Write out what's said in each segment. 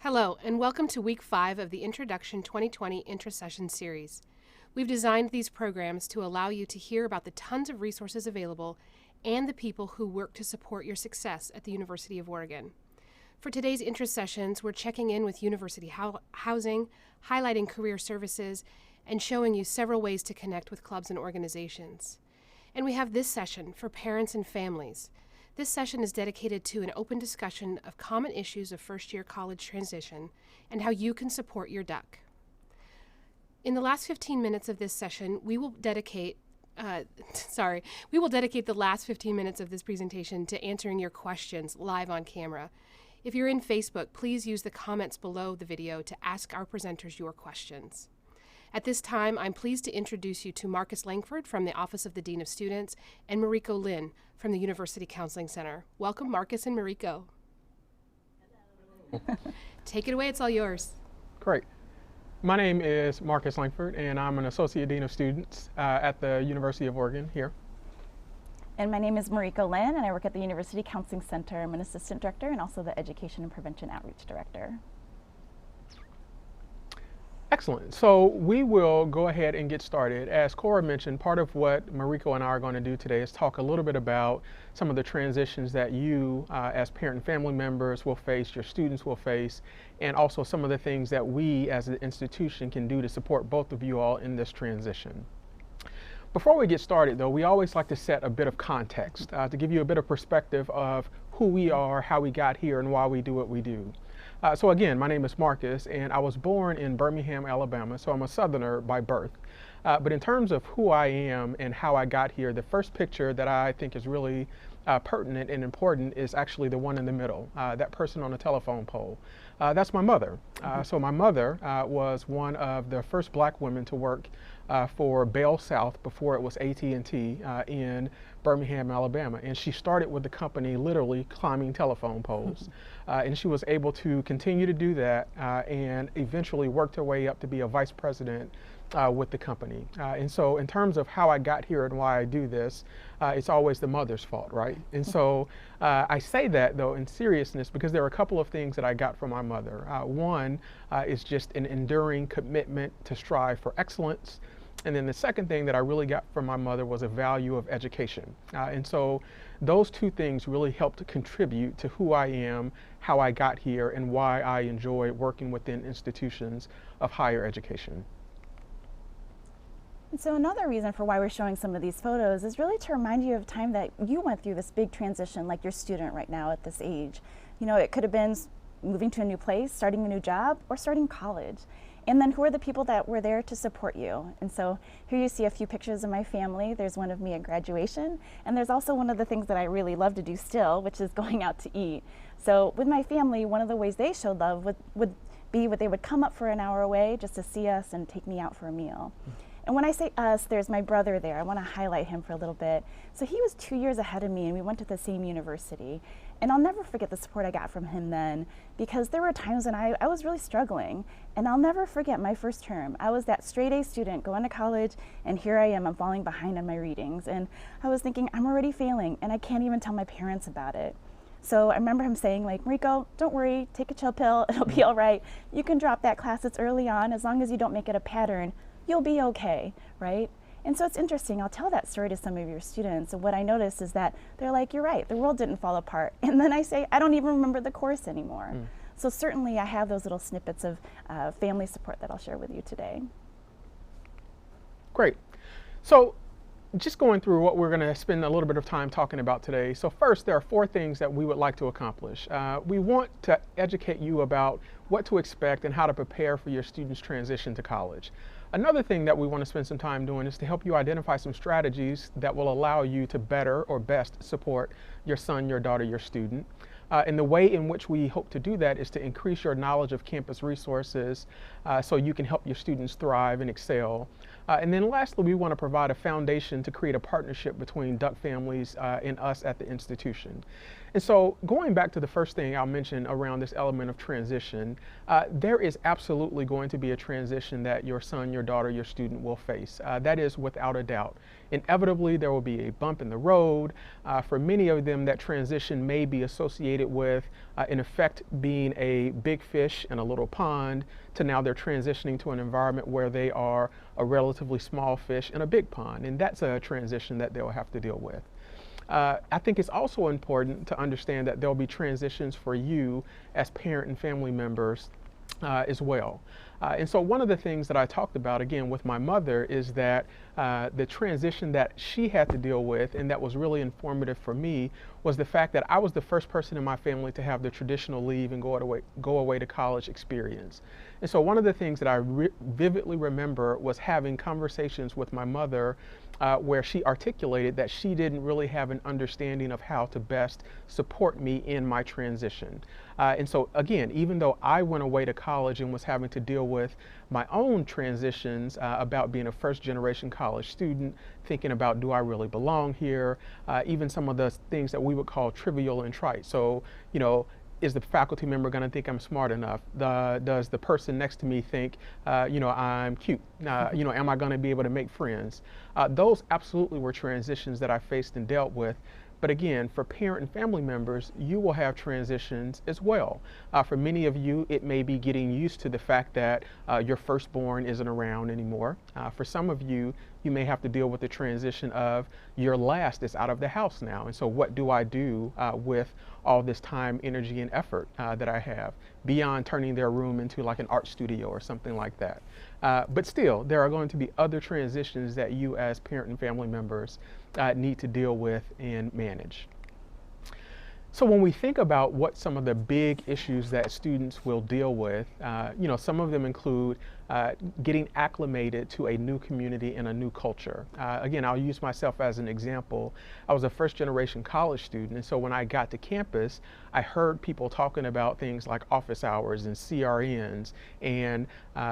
Hello, and welcome to Week 5 of the Introduction 2020 Intrasession Series. We've designed these programs to allow you to hear about the tons of resources available and the people who work to support your success at the University of Oregon. For today's Intrasessions, we're checking in with university housing, highlighting career services, and showing you several ways to connect with clubs and organizations. And we have this session for parents and families. This session is dedicated to an open discussion of common issues of first-year college transition and how you can support your duck. In the last 15 minutes of this session, we will dedicate the last 15 minutes of this presentation to answering your questions live on camera. If you're in Facebook, please use the comments below the video to ask our presenters your questions. At this time, I'm pleased to introduce you to Marcus Langford from the Office of the Dean of Students and Mariko Lin from the University Counseling Center. Welcome, Marcus and Mariko. Hello. Take it away, it's all yours. Great. My name is Marcus Langford, and I'm an Associate Dean of Students at the University of Oregon here. And my name is Mariko Lin, and I work at the University Counseling Center. I'm an Assistant Director and also the Education and Prevention Outreach Director. Excellent. So we will go ahead and get started. As Cora mentioned, part of what Mariko and I are going to do today is talk a little bit about some of the transitions that you as parent and family members will face, your students will face, and also some of the things that we as an institution can do to support both of you all in this transition. Before we get started, though, we always like to set a bit of context to give you a bit of perspective of who we are, how we got here, and why we do what we do. So again, my name is Marcus, and I was born in Birmingham, Alabama, so I'm a Southerner by birth. But in terms of who I am and how I got here, the first picture that I think is really pertinent and important is actually the one in the middle, that person on the telephone pole. That's my mother. So my mother was one of the first black women to work for Bell South before it was AT&T in Birmingham, Alabama. And she started with the company literally climbing telephone poles. And she was able to continue to do that and eventually worked her way up to be a vice president with the company. And so in terms of how I got here and why I do this, it's always the mother's fault, right? And so I say that, though, in seriousness because there are a couple of things that I got from my mother. One is just an enduring commitment to strive for excellence. And then the second thing that I really got from my mother was a value of education. And so those two things really helped to contribute to who I am, how I got here, and why I enjoy working within institutions of higher education. And so another reason for why we're showing some of these photos is really to remind you of time that you went through this big transition like your student right now at this age. You know, it could have been moving to a new place, starting a new job, or starting college. And then who are the people that were there to support you? And so here you see a few pictures of my family. There's one of me at graduation. And there's also one of the things that I really love to do still, which is going out to eat. So with my family, one of the ways they showed love would be they would come up for an hour away just to see us and take me out for a meal. And when I say us, there's my brother there. I want to highlight him for a little bit. So he was 2 years ahead of me, and we went to the same university. And I'll never forget the support I got from him then, because there were times when I was really struggling. And I'll never forget my first term. I was that straight A student going to college, and here I am, I'm falling behind on my readings. And I was thinking, I'm already failing, and I can't even tell my parents about it. So I remember him saying, like, Mariko, don't worry, take a chill pill, it'll be all right. You can drop that class that's early on, as long as you don't make it a pattern, you'll be okay, right? And so it's interesting, I'll tell that story to some of your students, and what I notice is that they're like, you're right, the world didn't fall apart. And then I say, I don't even remember the course anymore. So certainly I have those little snippets of family support that I'll share with you today. Great. So just going through what we're going to spend a little bit of time talking about today. So first, there are 4 things that we would like to accomplish. We want to educate you about what to expect and how to prepare for your students' transition to college. Another thing that we want to spend some time doing is to help you identify some strategies that will allow you to better or best support your son, your daughter, your student. And the way in which we hope to do that is to increase your knowledge of campus resources so you can help your students thrive and excel. And then lastly, we want to provide a foundation to create a partnership between duck families and us at the institution. And so going back to the first thing I'll mention around this element of transition, there is absolutely going to be a transition that your son, your daughter, your student will face. That is without a doubt. inevitably there will be a bump in the road. For many of them, that transition may be associated with, in effect, being a big fish in a little pond to now they're transitioning to an environment where they are a relatively small fish in a big pond. And that's a transition that they'll have to deal with. I think it's also important to understand that there'll be transitions for you as parent and family members as well. And so one of the things that I talked about, again, with my mother is that the transition that she had to deal with, and that was really informative for me, was the fact that I was the first person in my family to have the traditional leave and go away to college experience. And so one of the things that I vividly remember was having conversations with my mother where she articulated that she didn't really have an understanding of how to best support me in my transition. And so again, even though I went away to college and was having to deal with my own transitions about being a first-generation college student, thinking about, do I really belong here? Even some of the things that we would call trivial and trite. So, you know, is the faculty member going to think I'm smart enough? Does the person next to me think, you know, I'm cute? You know, am I going to be able to make friends? Those absolutely were transitions that I faced and dealt with. But again, for parent and family members, you will have transitions as well. For many of you, it may be getting used to the fact that your firstborn isn't around anymore. For some of you, you may have to deal with the transition of your last is out of the house now. And so what do I do with all this time, energy, and effort that I have beyond turning their room into like an art studio or something like that? But still, there are going to be other transitions that you as parent and family members need to deal with and manage. So when we think about what some of the big issues that students will deal with, you know, some of them include getting acclimated to a new community and a new culture. Again, I'll use myself as an example. I was a first-generation college student, and so when I got to campus, I heard people talking about things like office hours and CRNs and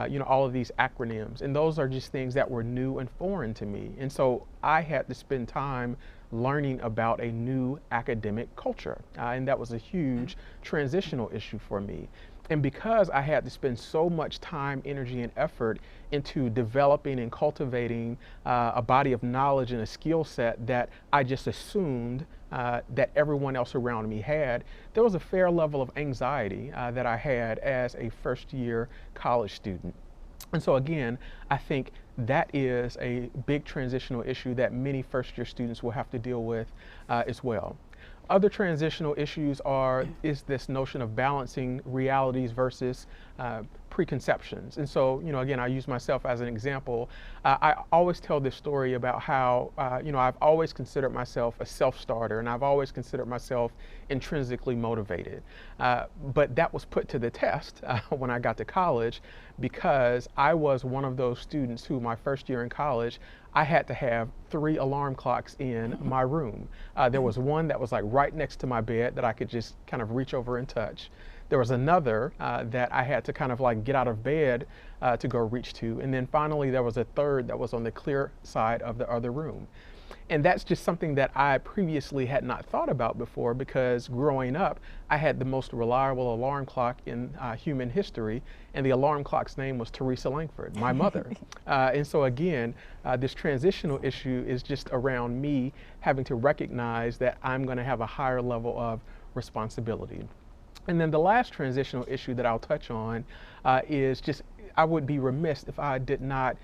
you know, all of these acronyms, and those are just things that were new and foreign to me. And so I had to spend time learning about a new academic culture. And that was a huge transitional issue for me. And because I had to spend so much time, energy, and effort into developing and cultivating a body of knowledge and a skill set that I just assumed that everyone else around me had, there was a fair level of anxiety that I had as a first-year college student. And so again, I think that is a big transitional issue that many first-year students will have to deal with as well. Other transitional issues is this notion of balancing realities versus preconceptions. And so, you know, again, I use myself as an example. I always tell this story about how, you know, I've always considered myself a self-starter, and I've always considered myself intrinsically motivated. But that was put to the test when I got to college, because I was one of those students who, my first year in college, I had to have 3 alarm clocks in my room. There was one that was like right next to my bed that I could just kind of reach over and touch. There was another that I had to kind of like get out of bed to go reach to. And then finally, there was a third that was on the clear side of the other room. And that's just something that I previously had not thought about before, because growing up, I had the most reliable alarm clock in human history, and the alarm clock's name was Teresa Langford, my mother. And so again, this transitional issue is just around me having to recognize that I'm going to have a higher level of responsibility. And then the last transitional issue that I'll touch on is just, I would be remiss if I did not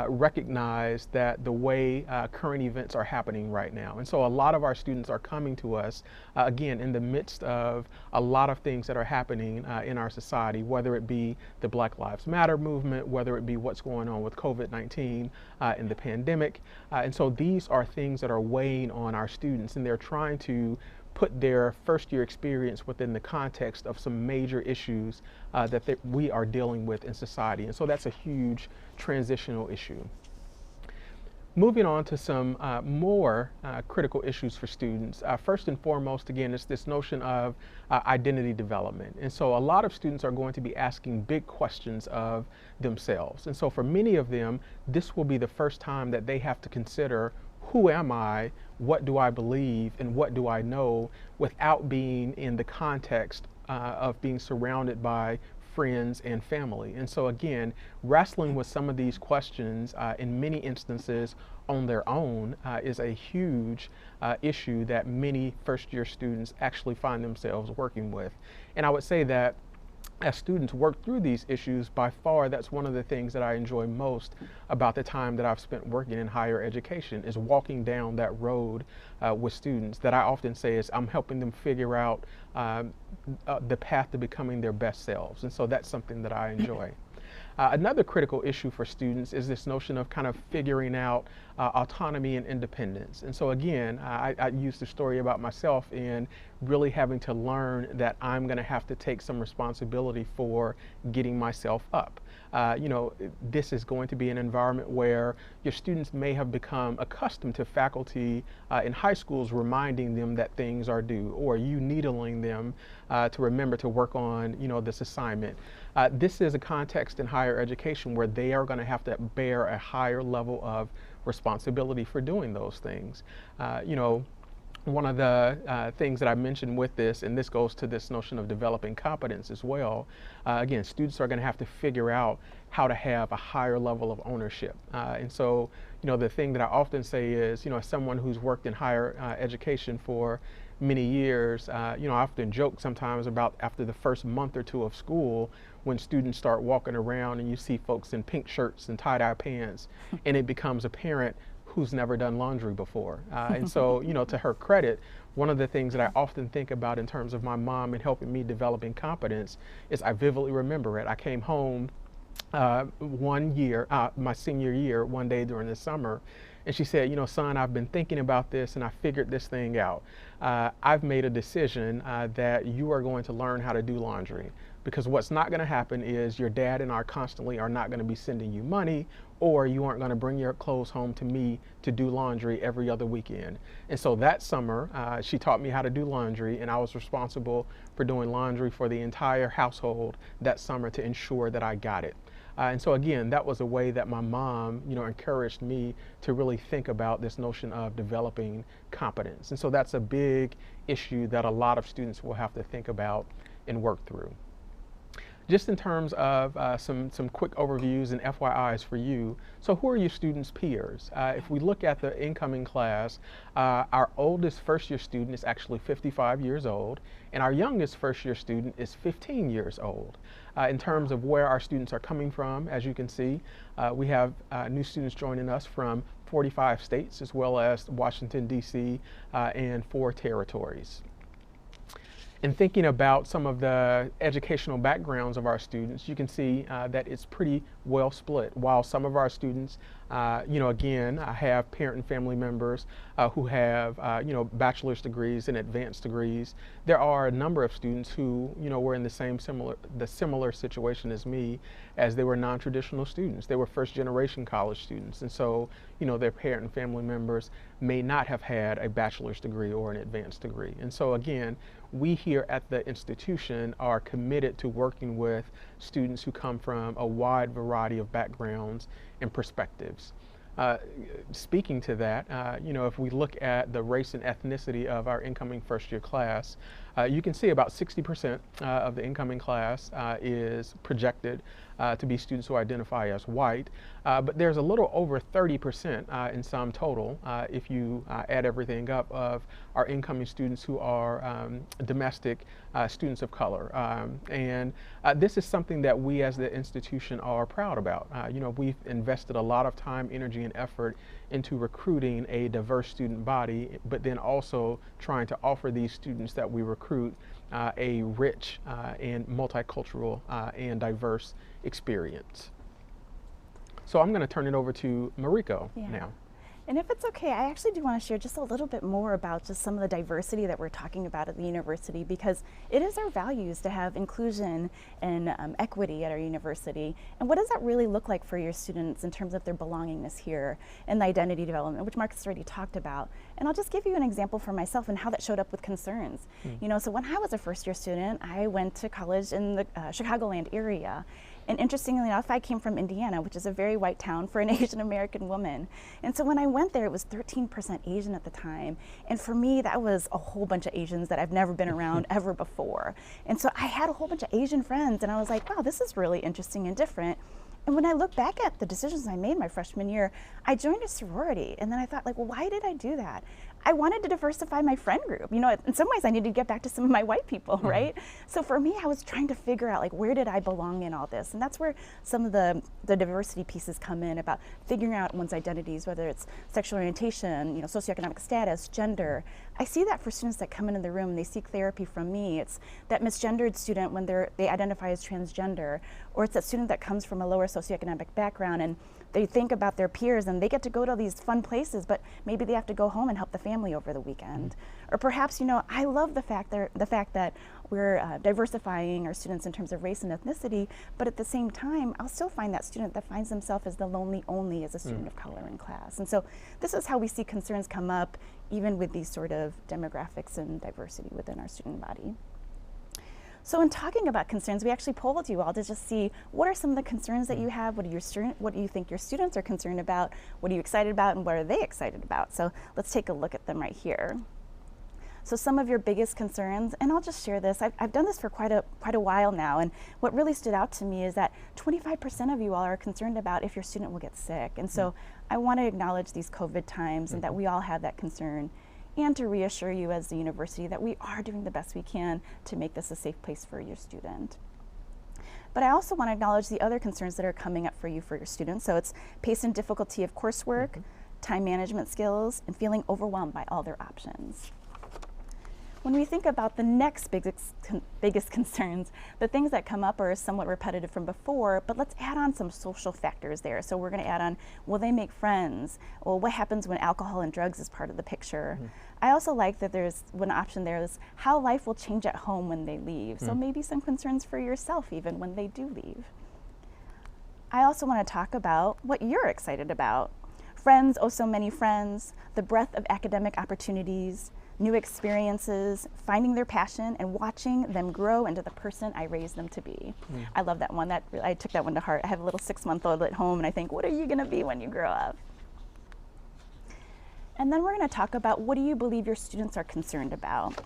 recognize that the way current events are happening right now. And so a lot of our students are coming to us, again, in the midst of a lot of things that are happening in our society, whether it be the Black Lives Matter movement, whether it be what's going on with COVID-19 and the pandemic. And so these are things that are weighing on our students, and they're trying to put their first year experience within the context of some major issues that we are dealing with in society. And so that's a huge transitional issue. Moving on to some more critical issues for students. First and foremost, again, is this notion of identity development. And so a lot of students are going to be asking big questions of themselves. And so for many of them, this will be the first time that they have to consider, who am I, what do I believe, and what do I know, without being in the context of being surrounded by friends and family. And so again, wrestling with some of these questions in many instances on their own is a huge issue that many first-year students actually find themselves working with. And I would say that as students work through these issues, by far that's one of the things that I enjoy most about the time that I've spent working in higher education, is walking down that road with students that I often say is I'm helping them figure out the path to becoming their best selves. And so that's something that I enjoy. Another critical issue for students is this notion of kind of figuring out autonomy and independence. And so again, I use the story about myself in really having to learn that I'm going to have to take some responsibility for getting myself up. You know, this is going to be an environment where your students may have become accustomed to faculty in high schools reminding them that things are due, or you needling them to remember to work on, you know, this assignment. This is a context in higher education where they are going to have to bear a higher level of responsibility for doing those things. You know, one of the things that I mentioned with this, and this goes to this notion of developing competence as well, again, students are going to have to figure out how to have a higher level of ownership. And so, you know, the thing that I often say is, you know, as someone who's worked in higher education for many years, you know, I often joke sometimes about after the first month or two of school, when students start walking around and you see folks in pink shirts and tie-dye pants, and it becomes apparent who's never done laundry before. And so, you know, to her credit, one of the things that I often think about in terms of my mom and helping me developing competence is I vividly remember it. I came home one year, my senior year, one day during the summer, and she said, you know, son, I've been thinking about this and I figured this thing out. I've made a decision that you are going to learn how to do laundry, because what's not going to happen is your dad and I constantly are not going to be sending you money, or you aren't going to bring your clothes home to me to do laundry every other weekend. And so that summer, she taught me how to do laundry, and I was responsible for doing laundry for the entire household that summer to ensure that I got it. And so again, that was a way that my mom, you know, encouraged me to really think about this notion of developing competence. And so that's a big issue that a lot of students will have to think about and work through. Just in terms of some quick overviews and FYIs for you. So who are your students' peers? If we look at the incoming class, our oldest first-year student is actually 55 years old, and our youngest first-year student is 15 years old. In terms of where our students are coming from, as you can see, we have new students joining us from 45 states, as well as Washington, D.C., and 4 territories. In thinking about some of the educational backgrounds of our students, you can see that it's pretty well split. While some of our students, you know, again, have parent and family members who have, you know, bachelor's degrees and advanced degrees, there are a number of students who, you know, were in the similar situation as me, as they were non-traditional students. They were first-generation college students, and so, you know, their parent and family members may not have had a bachelor's degree or an advanced degree. And so again, we here at the institution are committed to working with students who come from a wide variety of backgrounds and perspectives. Speaking to that, you know, if we look at the race and ethnicity of our incoming first-year class, you can see about 60% of the incoming class is projected to be students who identify as white, but there's a little over 30% in sum total, if you add everything up, of our incoming students who are domestic students of color. And this is something that we as the institution are proud about. You know, we've invested a lot of time, energy, and effort into recruiting a diverse student body, but then also trying to offer these students that we recruit a rich and multicultural and diverse experience. So I'm going to turn it over to Mariko now. And if it's okay, I actually do want to share just a little bit more about just some of the diversity that we're talking about at the university, because it is our values to have inclusion and equity at our university. And what does that really look like for your students in terms of their belongingness here and the identity development, which Mark has already talked about. And I'll just give you an example for myself and how that showed up with concerns. You know, so when I was a first-year student, I went to college in the Chicagoland area. And interestingly enough, I came from Indiana, which is a very white town for an Asian American woman. And so when I went there, it was 13% Asian at the time. And for me, that was a whole bunch of Asians that I've never been around ever before. And so I had a whole bunch of Asian friends, and I was like, wow, this is really interesting and different. And when I look back at the decisions I made my freshman year, I joined a sorority, and then I thought, like, well, why did I do that? I wanted to diversify my friend group. You know, in some ways I needed to get back to some of my white people, right? So for me, I was trying to figure out, like, where did I belong in all this? And that's where some of the diversity pieces come in, about figuring out one's identities, whether it's sexual orientation, you know, socioeconomic status, gender. I see that for students that come into the room and they seek therapy from me. It's that misgendered student when they identify as transgender, or it's that student that comes from a lower socioeconomic background and they think about their peers and they get to go to these fun places, but maybe they have to go home and help the family over the weekend. Or perhaps, you know, I love the fact that we're diversifying our students in terms of race and ethnicity, but at the same time, I'll still find that student that finds themselves as the lonely only as a student of color in class. And so this is how we see concerns come up, even with these sort of demographics and diversity within our student body. So in talking about concerns, we actually polled you all to just see what are some of the concerns that you have, what do you think your students are concerned about, what are you excited about, and what are they excited about? So let's take a look at them right here. So some of your biggest concerns, and I'll just share this, I've done this for quite a while now, and what really stood out to me is that 25% of you all are concerned about if your student will get sick. And so I want to acknowledge these COVID times and that we all have that concern, and to reassure you as the university that we are doing the best we can to make this a safe place for your student. But I also want to acknowledge the other concerns that are coming up for you for your students. So it's pace and difficulty of coursework, time management skills, and feeling overwhelmed by all their options. When we think about the next biggest concerns, the things that come up are somewhat repetitive from before, but let's add on some social factors there. So we're going to add on, will they make friends? Well, what happens when alcohol and drugs is part of the picture? I also like that there's one option there is how life will change at home when they leave. So maybe some concerns for yourself even when they do leave. I also want to talk about what you're excited about. Friends, oh so many friends, the breadth of academic opportunities, new experiences, finding their passion, and watching them grow into the person I raised them to be. I love that one. I took that one to heart. I have a little 6-month-old at home, and I think, what are you going to be when you grow up? And then we're going to talk about what do you believe your students are concerned about.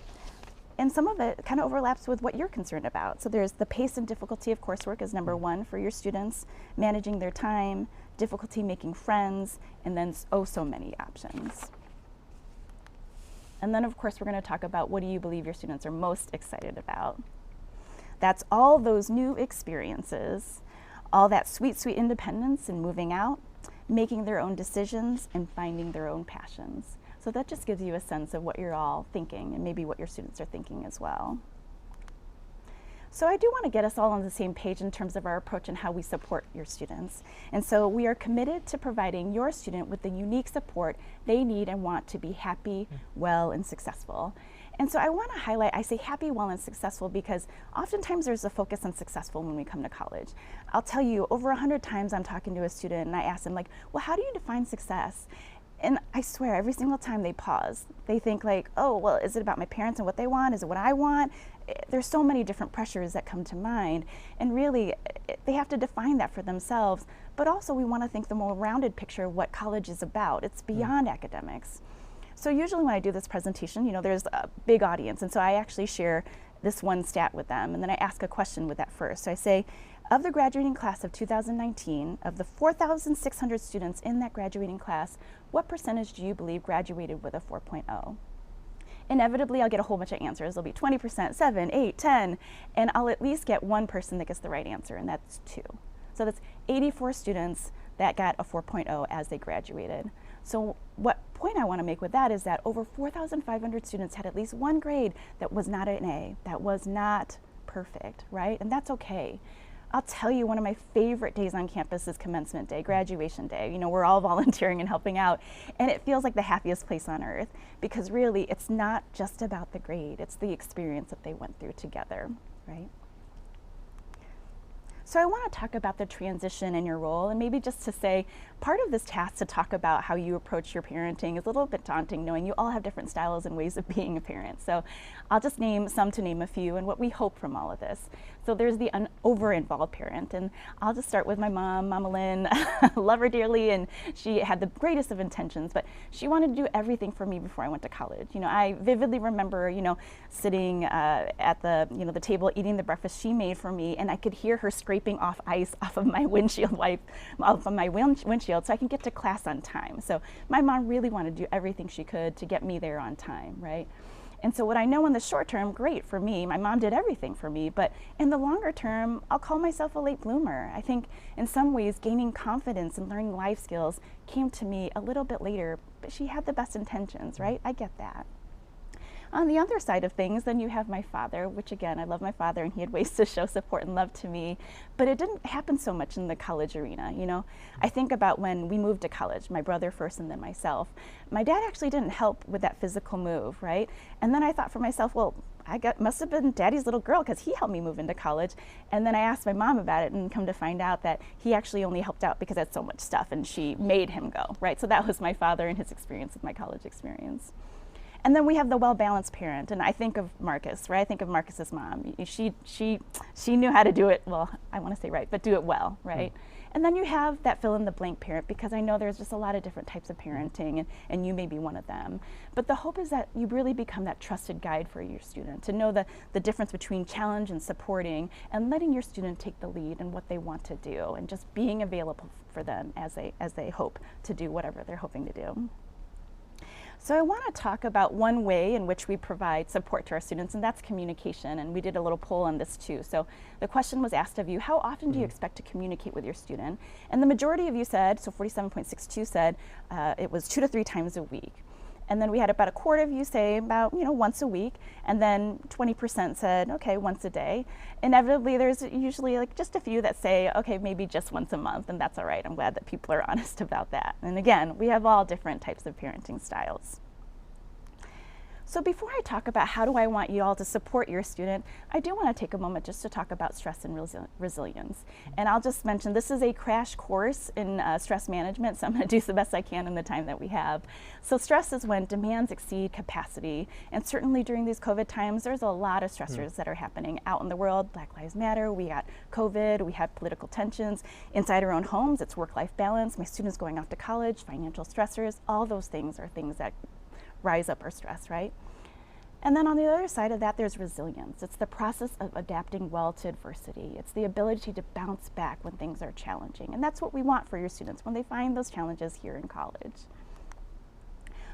And some of it kind of overlaps with what you're concerned about. So there's the pace and difficulty of coursework is number one for your students, managing their time, difficulty making friends, and then oh so many options. And then, of course, we're going to talk about what do you believe your students are most excited about. That's all those new experiences, all that sweet, sweet independence and moving out, making their own decisions, and finding their own passions. So that just gives you a sense of what you're all thinking and maybe what your students are thinking as well. So I do want to get us all on the same page in terms of our approach and how we support your students. And so we are committed to providing your student with the unique support they need and want to be happy, well, and successful. And so I want to highlight, I say happy, well, and successful because oftentimes there's a focus on successful when we come to college. I'll tell you, over 100 times I'm talking to a student and I ask them, like, well, how do you define success? And I swear, every single time they pause. They think like, oh, well, is it about my parents and what they want? Is it what I want? There's so many different pressures that come to mind. And really, they have to define that for themselves. But also, we want to think the more rounded picture of what college is about. It's beyond academics. So usually when I do this presentation, you know, there's a big audience. And so I actually share this one stat with them. And then I ask a question with that first. So I say, of the graduating class of 2019, of the 4,600 students in that graduating class, what percentage do you believe graduated with a 4.0? Inevitably, I'll get a whole bunch of answers. There'll be 20%, 7, 8, 10, and I'll at least get one person that gets the right answer, and that's 2. So that's 84 students that got a 4.0 as they graduated. So what point I want to make with that is that over 4,500 students had at least one grade that was not an A, that was not perfect, right? And that's okay. I'll tell you, one of my favorite days on campus is commencement day, graduation day. You know, we're all volunteering and helping out, and it feels like the happiest place on earth because really it's not just about the grade, it's the experience that they went through together, right? So I want to talk about the transition in your role, and maybe just to say, part of this task to talk about how you approach your parenting is a little bit daunting, knowing you all have different styles and ways of being a parent. So I'll just name some to name a few and what we hope from all of this. So there's the over-involved parent, and I'll just start with my mom, Mama Lin. Love her dearly, and she had the greatest of intentions, but she wanted to do everything for me before I went to college. You know, I vividly remember, you know, sitting at the, you know, the table eating the breakfast she made for me, and I could hear her scraping scraping off ice off of my windshield so I can get to class on time. So my mom really wanted to do everything she could to get me there on time, right? And so what I know in the short term, great for me, my mom did everything for me, but in the longer term, I'll call myself a late bloomer. I think in some ways gaining confidence and learning life skills came to me a little bit later, but she had the best intentions, right? I get that. On the other side of things, then you have my father, which again, I love my father and he had ways to show support and love to me, but it didn't happen so much in the college arena, you know? I think about when we moved to college, my brother first and then myself. My dad actually didn't help with that physical move, right? And then I thought for myself, well, must have been daddy's little girl because he helped me move into college. And then I asked my mom about it and come to find out that he actually only helped out because I had so much stuff and she made him go, right? So that was my father and his experience with my college experience. And then we have the well-balanced parent, and I think of Marcus, right? I think of Marcus's mom. She knew how to do it, well, I want to say right, but do it well, right? And then you have that fill-in-the-blank parent, because I know there's just a lot of different types of parenting, and you may be one of them. But the hope is that you really become that trusted guide for your student, to know the difference between challenge and supporting, and letting your student take the lead in what they want to do, and just being available for them as they hope to do whatever they're hoping to do. So I want to talk about one way in which we provide support to our students, and that's communication. And we did a little poll on this too. So the question was asked of you, how often do you expect to communicate with your student? And the majority of you said, so 47.62 said it was 2 to 3 times a week. And then we had about a quarter of you say about, once a week, and then 20% said, okay, once a day. Inevitably, there's usually like just a few that say, okay, maybe just once a month, and that's all right. I'm glad that people are honest about that. And again, we have all different types of parenting styles. So before I talk about how do I want you all to support your student, I do want to take a moment just to talk about stress and resilience. And I'll just mention this is a crash course in stress management, so I'm going to do the best I can in the time that we have. So stress is when demands exceed capacity, and certainly during these COVID times, there's a lot of stressors that are happening out in the world. Black Lives Matter, we got COVID, we have political tensions. Inside our own homes, it's work-life balance, my students going off to college, financial stressors, all those things are things that rise up our stress, right? And then on the other side of that, there's resilience. It's the process of adapting well to adversity. It's the ability to bounce back when things are challenging. And that's what we want for your students when they find those challenges here in college.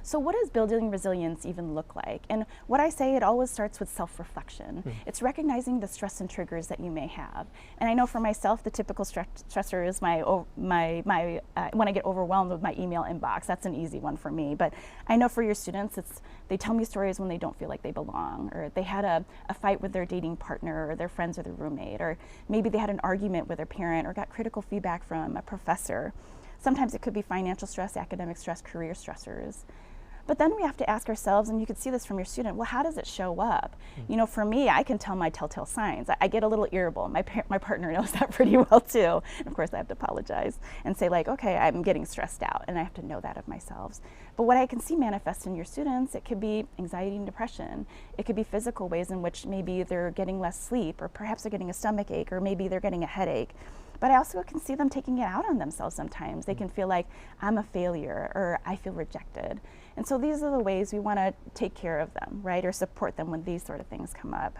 So what does building resilience even look like? And what I say, it always starts with self-reflection. It's recognizing the stress and triggers that you may have. And I know for myself, the typical stressor is when I get overwhelmed with my email inbox. That's an easy one for me. But I know for your students, they tell me stories when they don't feel like they belong, or they had a fight with their dating partner or their friends or their roommate, or maybe they had an argument with their parent or got critical feedback from a professor. Sometimes it could be financial stress, academic stress, career stressors. But then we have to ask ourselves, and you can see this from your student, well, how does it show up? For me, I can tell my telltale signs. I get a little irritable. My partner knows that pretty well too. And of course, I have to apologize and say like, okay, I'm getting stressed out, and I have to know that of myself. But what I can see manifest in your students, it could be anxiety and depression. It could be physical ways in which maybe they're getting less sleep, or perhaps they're getting a stomach ache, or maybe they're getting a headache. But I also can see them taking it out on themselves sometimes. They can feel like I'm a failure, or I feel rejected. And so these are the ways we want to take care of them, right, or support them when these sort of things come up.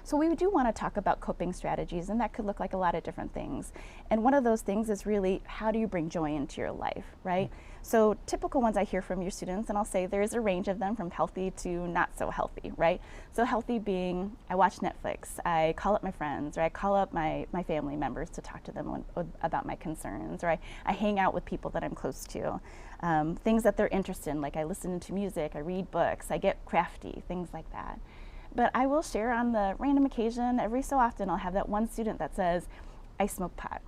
So we do want to talk about coping strategies, and that could look like a lot of different things. And one of those things is really, how do you bring joy into your life, right? So typical ones I hear from your students, and I'll say there's a range of them from healthy to not so healthy, right? So healthy being, I watch Netflix, I call up my friends, or I call up my family members to talk to them about my concerns, or I hang out with people that I'm close to. Things that they're interested in, like I listen to music, I read books, I get crafty, things like that. But I will share on the random occasion, every so often I'll have that one student that says, I smoke pot.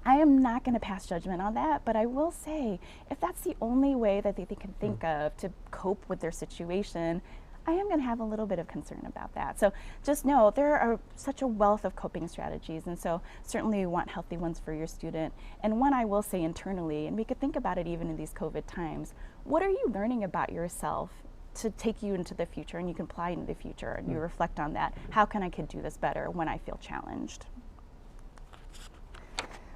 I am not going to pass judgment on that, but I will say, if that's the only way that they can think of to cope with their situation, I am going to have a little bit of concern about that. So just know there are such a wealth of coping strategies, and so certainly you want healthy ones for your student. And one I will say internally, and we could think about it even in these COVID times, what are you learning about yourself to take you into the future, and you can apply into the future, and you reflect on that. How can I do this better when I feel challenged?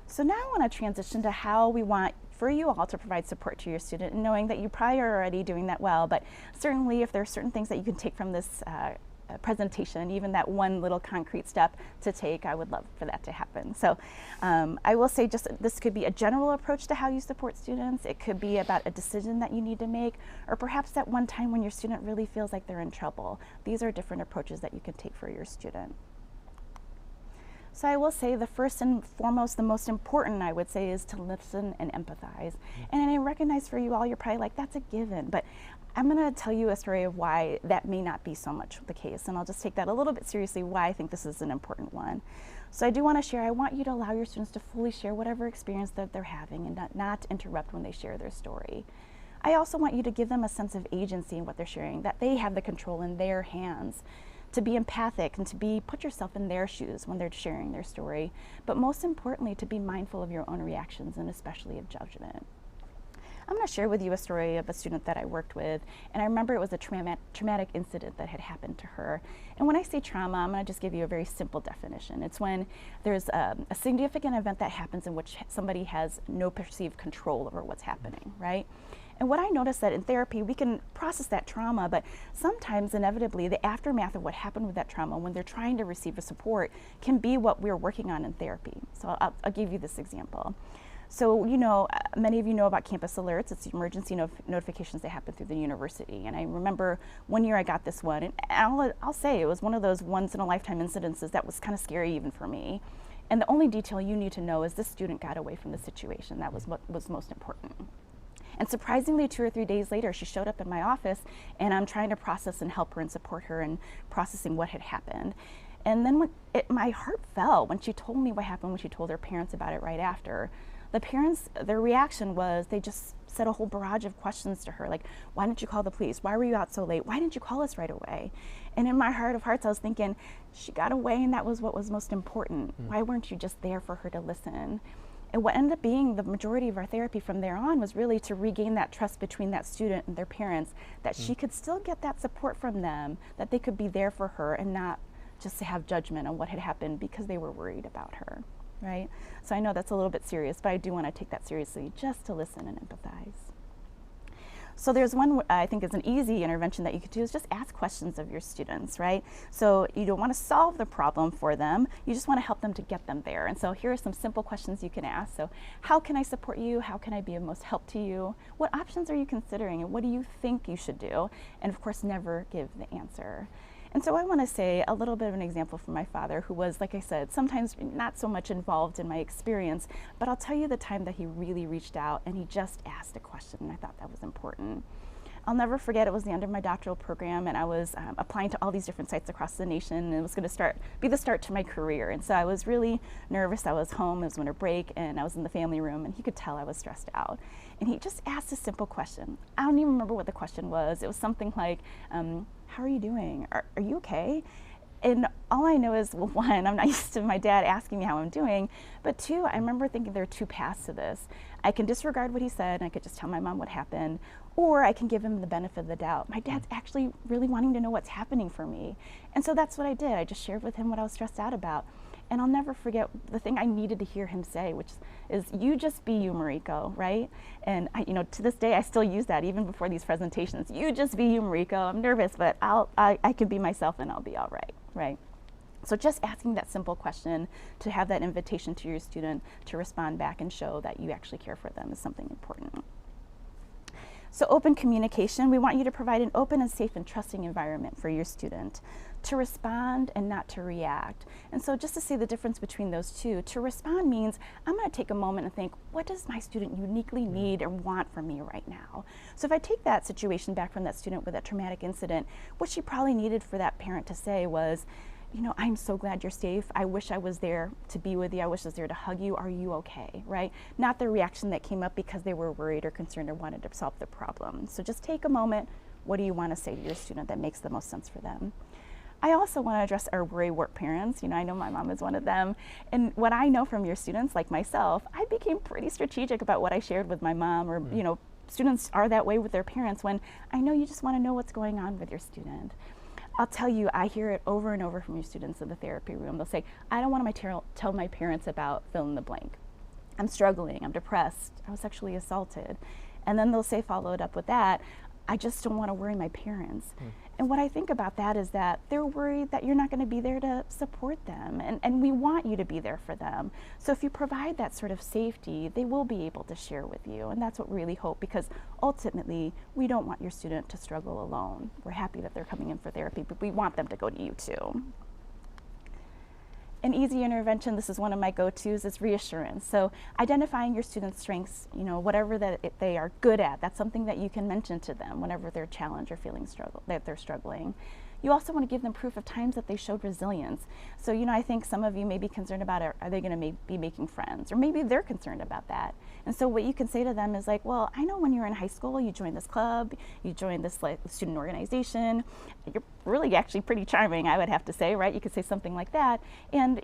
So now I want to transition to how we want for you all to provide support to your student, and knowing that you probably are already doing that well, but certainly if there are certain things that you can take from this presentation, even that one little concrete step to take, I would love for that to happen. So I will say just this could be a general approach to how you support students. It could be about a decision that you need to make, or perhaps that one time when your student really feels like they're in trouble. These are different approaches that you can take for your student. So I will say the first and foremost, the most important, I would say, is to listen and empathize. And I recognize for you all, you're probably like, that's a given, but I'm going to tell you a story of why that may not be so much the case, and I'll just take that a little bit seriously, why I think this is an important one. So I do want to share, I want you to allow your students to fully share whatever experience that they're having and not interrupt when they share their story. I also want you to give them a sense of agency in what they're sharing, that they have the control in their hands, to be empathic and to put yourself in their shoes when they're sharing their story, but most importantly, to be mindful of your own reactions and especially of judgment. I'm going to share with you a story of a student that I worked with, and I remember it was a traumatic incident that had happened to her. And when I say trauma, I'm going to just give you a very simple definition. It's when there's a significant event that happens in which somebody has no perceived control over what's happening, right? And what I noticed that in therapy, we can process that trauma, but sometimes inevitably the aftermath of what happened with that trauma when they're trying to receive a support can be what we're working on in therapy. So I'll give you this example. So, you know, many of you know about campus alerts. It's emergency notifications that happen through the university. And I remember one year I got this one, and I'll say it was one of those once in a lifetime incidences that was kind of scary even for me. And the only detail you need to know is this student got away from the situation. That was what was most important. And surprisingly, 2 or 3 days later, she showed up in my office, and I'm trying to process and help her and support her in processing what had happened. And then my heart fell when she told me what happened, when she told her parents about it right after. The parents, their reaction was they just said a whole barrage of questions to her, like, why didn't you call the police? Why were you out so late? Why didn't you call us right away? And in my heart of hearts, I was thinking, she got away and that was what was most important. Why weren't you just there for her to listen? And what ended up being the majority of our therapy from there on was really to regain that trust between that student and their parents, that she could still get that support from them, that they could be there for her and not just to have judgment on what had happened because they were worried about her, right? So I know that's a little bit serious, but I do want to take that seriously, just to listen and empathize. So there's one I think is an easy intervention that you could do is just ask questions of your students, right? So you don't want to solve the problem for them, you just want to help them to get them there. And so here are some simple questions you can ask. So how can I support you? How can I be of most help to you? What options are you considering and what do you think you should do? And of course, never give the answer. And so I want to say a little bit of an example from my father, who was, like I said, sometimes not so much involved in my experience, but I'll tell you the time that he really reached out and he just asked a question, and I thought that was important. I'll never forget, it was the end of my doctoral program, and I was applying to all these different sites across the nation, and it was going to be the start to my career. And so I was really nervous. I was home, it was winter break, and I was in the family room, and he could tell I was stressed out. And he just asked a simple question. I don't even remember what the question was. It was something like, how are you doing? Are you okay? And all I know is, well, one, I'm not used to my dad asking me how I'm doing, but two, I remember thinking there are two paths to this. I can disregard what he said and I could just tell my mom what happened, or I can give him the benefit of the doubt. My dad's actually really wanting to know what's happening for me. And so that's what I did. I just shared with him what I was stressed out about. And I'll never forget the thing I needed to hear him say, which is, you just be you, Mariko, right? And to this day, I still use that even before these presentations. You just be you, Mariko. I'm nervous, but I can be myself and I'll be all right, right? So just asking that simple question, to have that invitation to your student to respond back and show that you actually care for them, is something important. So open communication, we want you to provide an open and safe and trusting environment for your student to respond and not to react. And so just to see the difference between those two, to respond means I'm going to take a moment and think, what does my student uniquely need or want from me right now? So if I take that situation back from that student with that traumatic incident, what she probably needed for that parent to say was, I'm so glad you're safe. I wish I was there to be with you. I wish I was there to hug you. Are you okay, right? Not the reaction that came up because they were worried or concerned or wanted to solve the problem. So just take a moment. What do you want to say to your student that makes the most sense for them? I also want to address our worrywart parents. I know my mom is one of them. And what I know from your students, like myself, I became pretty strategic about what I shared with my mom, or, students are that way with their parents when I know you just want to know what's going on with your student. I'll tell you, I hear it over and over from your students in the therapy room. They'll say, I don't want to tell my parents about fill in the blank. I'm struggling, I'm depressed, I was sexually assaulted. And then they'll say, followed up with that, I just don't want to worry my parents. And what I think about that is that they're worried that you're not going to be there to support them. And we want you to be there for them. So if you provide that sort of safety, they will be able to share with you. And that's what we really hope, because ultimately, we don't want your student to struggle alone. We're happy that they're coming in for therapy, but we want them to go to you too. An easy intervention, this is one of my go-tos, is reassurance. So identifying your students' strengths, whatever that they are good at, that's something that you can mention to them whenever they're challenged or feeling that they're struggling. You also want to give them proof of times that they showed resilience. So, I think some of you may be concerned about, are they going to be making friends? Or maybe they're concerned about that. And so what you can say to them is like, well, I know when you were in high school, you joined this club, you joined this student organization. You're really actually pretty charming, I would have to say, right? You could say something like that. And,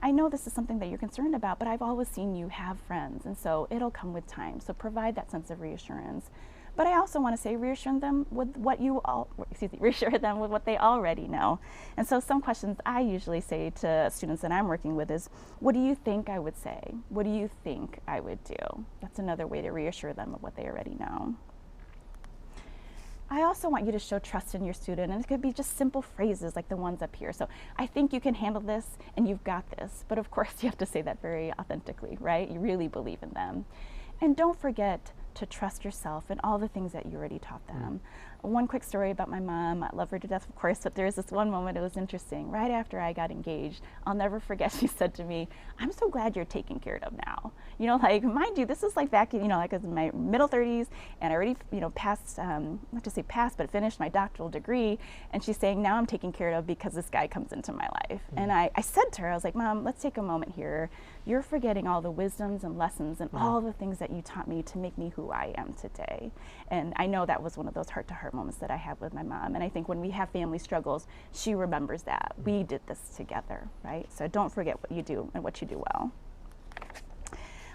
I know this is something that you're concerned about, but I've always seen you have friends. And so it'll come with time. So provide that sense of reassurance. But I also want to say reassure them with what they already know. And so some questions I usually say to students that I'm working with is, what do you think I would say? What do you think I would do? That's another way to reassure them of what they already know. I also want you to show trust in your student, and it could be just simple phrases like the ones up here. So I think you can handle this and you've got this. But of course you have to say that very authentically, right? You really believe in them. And don't forget to trust yourself and all the things that you already taught them. One quick story about my mom. I love her to death, of course, but there's this one moment, it was interesting. Right after I got engaged, I'll never forget, she said to me, "I'm so glad you're taken care of now." Mind you, this is like back in, like in my middle 30s, and I already, passed, not to say passed, but finished my doctoral degree. And she's saying, now I'm taken care of because this guy comes into my life. And I said to her, I was like, Mom, let's take a moment here. You're forgetting all the wisdoms and lessons and all the things that you taught me to make me who I am today. And I know that was one of those heart-to-heart moments that I have with my mom. And I think when we have family struggles, she remembers that. We did this together, right? So don't forget what you do and what you do well.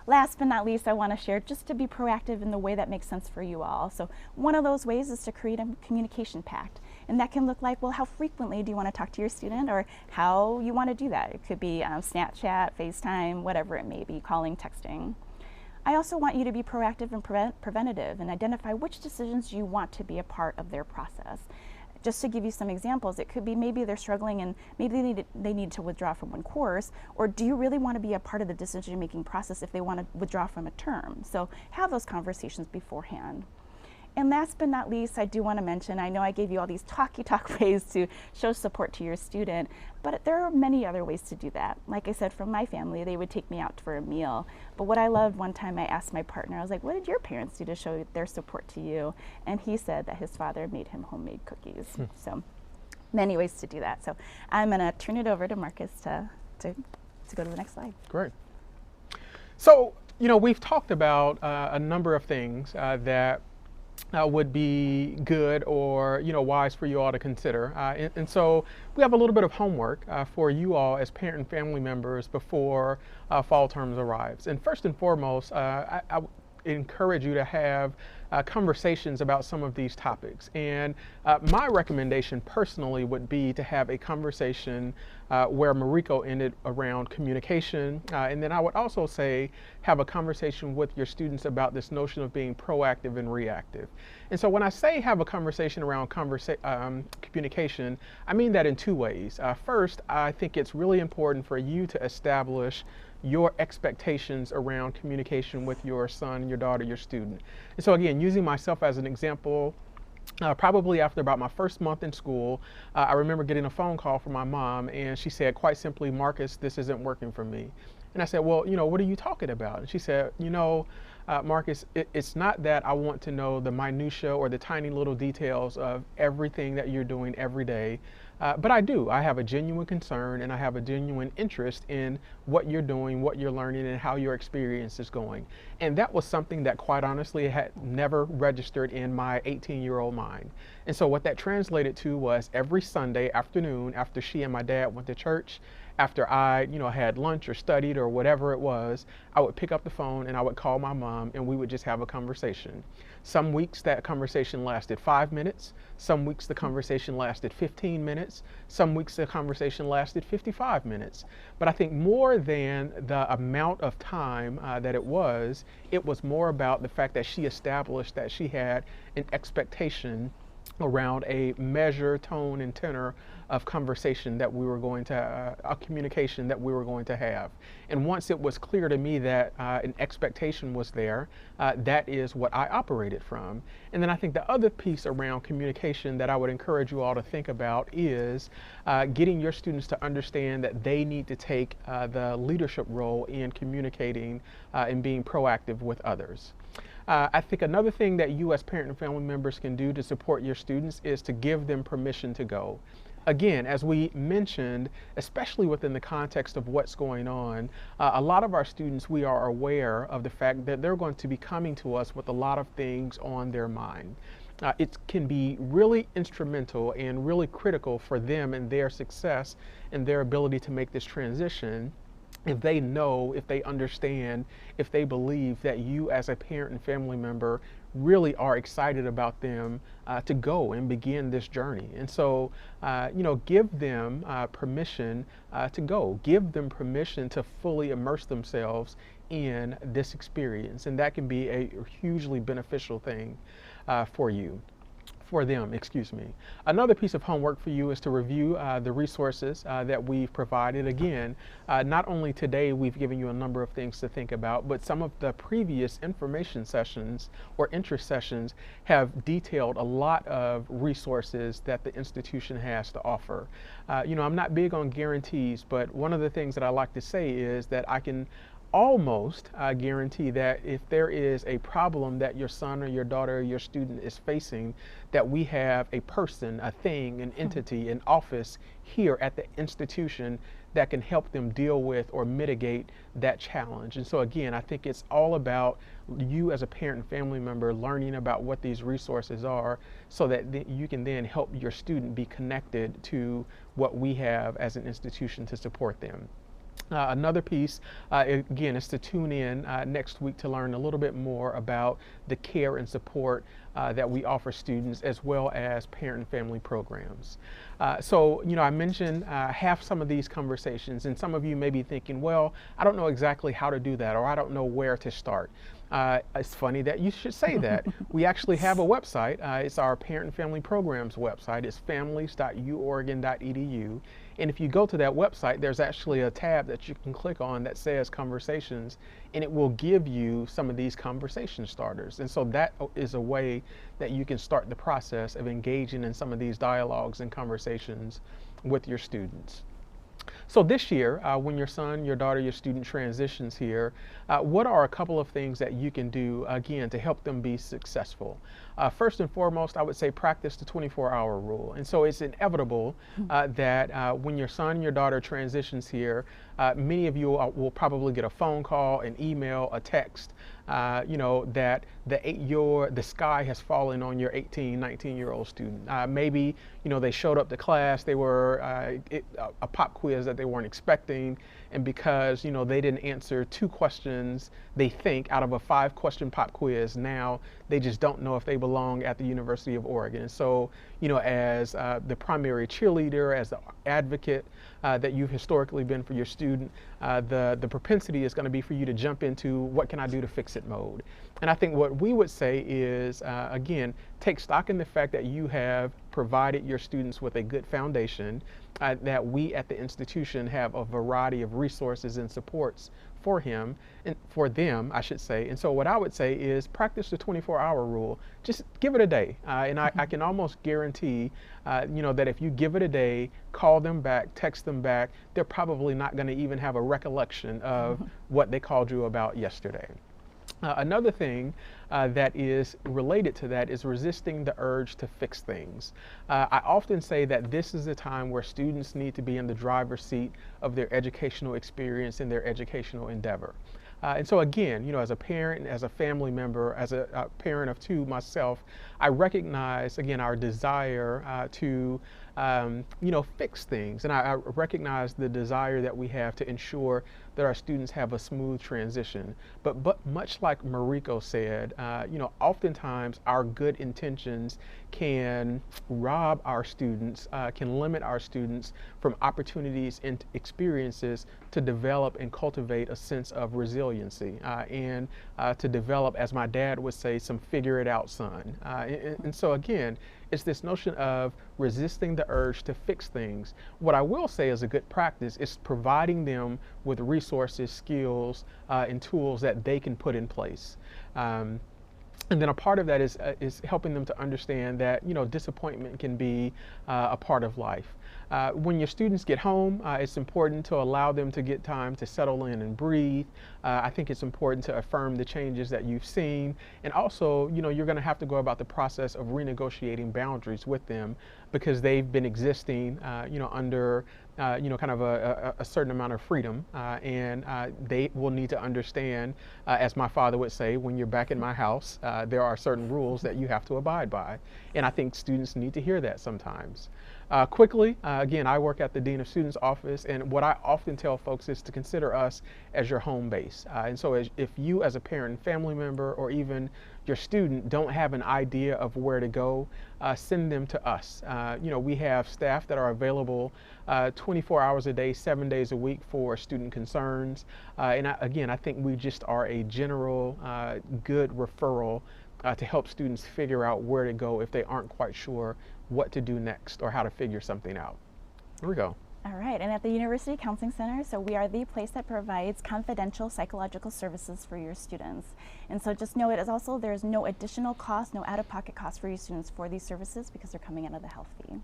Last but not least, I want to share just to be proactive in the way that makes sense for you all. So one of those ways is to create a communication pact. And that can look like, well, how frequently do you want to talk to your student, or how you want to do that? It could be Snapchat, FaceTime, whatever it may be, calling, texting. I also want you to be proactive and preventative and identify which decisions you want to be a part of their process. Just to give you some examples, it could be maybe they're struggling and maybe they need to withdraw from one course, or do you really want to be a part of the decision-making process if they want to withdraw from a term? So have those conversations beforehand. And last but not least, I do want to mention, I know I gave you all these talk ways to show support to your student, but there are many other ways to do that. Like I said, from my family, they would take me out for a meal. But what I loved, one time I asked my partner, I was like, what did your parents do to show their support to you? And he said that his father made him homemade cookies. So many ways to do that. So I'm going to turn it over to Marcus to go to the next slide. Great. So, we've talked about a number of things that would be good or wise for you all to consider, and so we have a little bit of homework for you all as parent and family members before fall terms arrives. And first and foremost, I encourage you to have conversations about some of these topics. And my recommendation personally would be to have a conversation where Mariko ended around communication. And then I would also say have a conversation with your students about this notion of being proactive and reactive. And so when I say have a conversation around communication, I mean that in two ways. First, I think it's really important for you to establish your expectations around communication with your son, your daughter, your student. And so again, using myself as an example, probably after about my first month in school, I remember getting a phone call from my mom, and she said quite simply, "Marcus, this isn't working for me." And I said, "Well, what are you talking about?" And she said, "Marcus, it's not that I want to know the minutia or the tiny little details of everything that you're doing every day, but I do. I have a genuine concern and I have a genuine interest in what you're doing, what you're learning, and how your experience is going." And that was something that quite honestly had never registered in my 18-year-old mind. And so what that translated to was every Sunday afternoon after she and my dad went to church, after I, had lunch or studied or whatever it was, I would pick up the phone and I would call my mom and we would just have a conversation. Some weeks that conversation lasted 5 minutes. Some weeks the conversation lasted 15 minutes. Some weeks the conversation lasted 55 minutes. But I think more than the amount of time that it was more about the fact that she established that she had an expectation around a measure, tone, and tenor of conversation that we were going to, a communication that we were going to have. And once it was clear to me that an expectation was there, that is what I operated from. And then I think the other piece around communication that I would encourage you all to think about is getting your students to understand that they need to take the leadership role in communicating and being proactive with others. I think another thing that you as parent and family members can do to support your students is to give them permission to go. Again, as we mentioned, especially within the context of what's going on, a lot of our students, we are aware of the fact that they're going to be coming to us with a lot of things on their mind. It can be really instrumental and really critical for them and their success and their ability to make this transition if they know, if they understand, if they believe that you as a parent and family member really are excited about them to go and begin this journey. And so, give them permission to go. Give them permission to fully immerse themselves in this experience. And that can be a hugely beneficial thing for them, excuse me. Another piece of homework for you is to review the resources that we've provided. Again, not only today we've given you a number of things to think about, but some of the previous information sessions or interest sessions have detailed a lot of resources that the institution has to offer. I'm not big on guarantees, but one of the things that I like to say is that I can almost guarantee that if there is a problem that your son or your daughter or your student is facing, that we have a person, a thing, an entity, an office here at the institution that can help them deal with or mitigate that challenge. And so again, I think it's all about you as a parent and family member learning about what these resources are so that you can then help your student be connected to what we have as an institution to support them. Another piece, again, is to tune in next week to learn a little bit more about the care and support that we offer students as well as parent and family programs. I mentioned have some of these conversations, and some of you may be thinking, well, I don't know exactly how to do that, or I don't know where to start. It's funny that you should say that. We actually have a website. It's our Parent and Family Programs website. It's families.uoregon.edu. And if you go to that website, there's actually a tab that you can click on that says Conversations, and it will give you some of these conversation starters. And so that is a way that you can start the process of engaging in some of these dialogues and conversations with your students. So this year, when your son, your daughter, your student transitions here, what are a couple of things that you can do, again, to help them be successful? First and foremost, I would say practice the 24-hour rule. And so it's inevitable that when your son, your daughter transitions here, many of you will probably get a phone call, an email, a text, that the sky has fallen on your 18, 19-year-old student. Maybe, they showed up to class, they were a pop quiz that they weren't expecting, and because, they didn't answer 2 questions, they think, out of a 5-question pop quiz, now they just don't know if they belong at the University of Oregon. So, as the primary cheerleader, as the advocate that you've historically been for your student, the propensity is going to be for you to jump into what can I do to fix it mode. And I think what we would say is, again, take stock in the fact that you have provided your students with a good foundation, that we at the institution have a variety of resources and supports for him, and for them, I should say. And so what I would say is practice the 24-hour rule. Just give it a day. And I can almost guarantee, that if you give it a day, call them back, text them back, they're probably not going to even have a recollection of what they called you about yesterday. Another thing that is related to that is resisting the urge to fix things. I often say that this is a time where students need to be in the driver's seat of their educational experience and their educational endeavor. And so again, as a parent, as a family member, as a parent of 2 myself, I recognize, again, our desire to fix things. And I recognize the desire that we have to ensure that our students have a smooth transition. But much like Mariko said, oftentimes our good intentions can rob our students, can limit our students from opportunities and experiences to develop and cultivate a sense of resiliency and to develop, as my dad would say, some figure it out son. And so again, it's this notion of resisting the urge to fix things. What I will say is a good practice is providing them with resources, skills, and tools that they can put in place. And then a part of that is helping them to understand that disappointment can be a part of life. When your students get home, it's important to allow them to get time to settle in and breathe. I think it's important to affirm the changes that you've seen, and also you're going to have to go about the process of renegotiating boundaries with them because they've been existing under kind of a certain amount of freedom, and they will need to understand, as my father would say, when you're back in my house, there are certain rules that you have to abide by. And I think students need to hear that sometimes. Quickly, again, I work at the Dean of Students office, and what I often tell folks is to consider us as your home base. And so if you as a parent and family member or even your student don't have an idea of where to go, send them to us. We have staff that are available 24 hours a day, 7 days a week for student concerns. And I think we just are a general good referral to help students figure out where to go if they aren't quite sure what to do next or how to figure something out. Here we go. All right, and at the University Counseling Center, so we are the place that provides confidential psychological services for your students. And so just know there's no additional cost, no out-of-pocket cost for your students for these services because they're coming out of the health fee.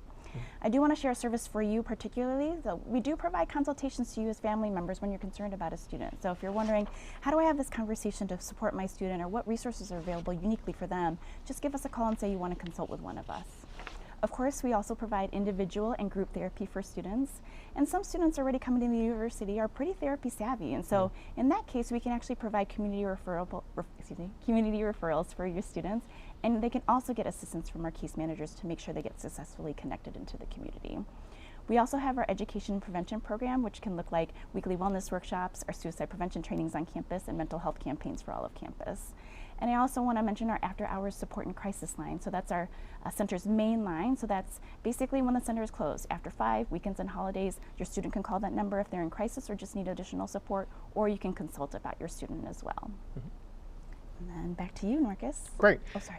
I do want to share a service for you particularly. So we do provide consultations to you as family members when you're concerned about a student. So if you're wondering, how do I have this conversation to support my student or what resources are available uniquely for them, just give us a call and say you want to consult with one of us. Of course, we also provide individual and group therapy for students. And some students already coming to the university are pretty therapy savvy. And so in that case, we can actually provide community referrals for your students. And they can also get assistance from our case managers to make sure they get successfully connected into the community. We also have our education and prevention program, which can look like weekly wellness workshops, our suicide prevention trainings on campus, and mental health campaigns for all of campus. And I also want to mention our after-hours support and crisis line. So that's our center's main line. So that's basically when the center is closed. After 5 weekends and holidays, your student can call that number if they're in crisis or just need additional support, or you can consult about your student as well. And then back to you, Marcus. Great. Oh, sorry.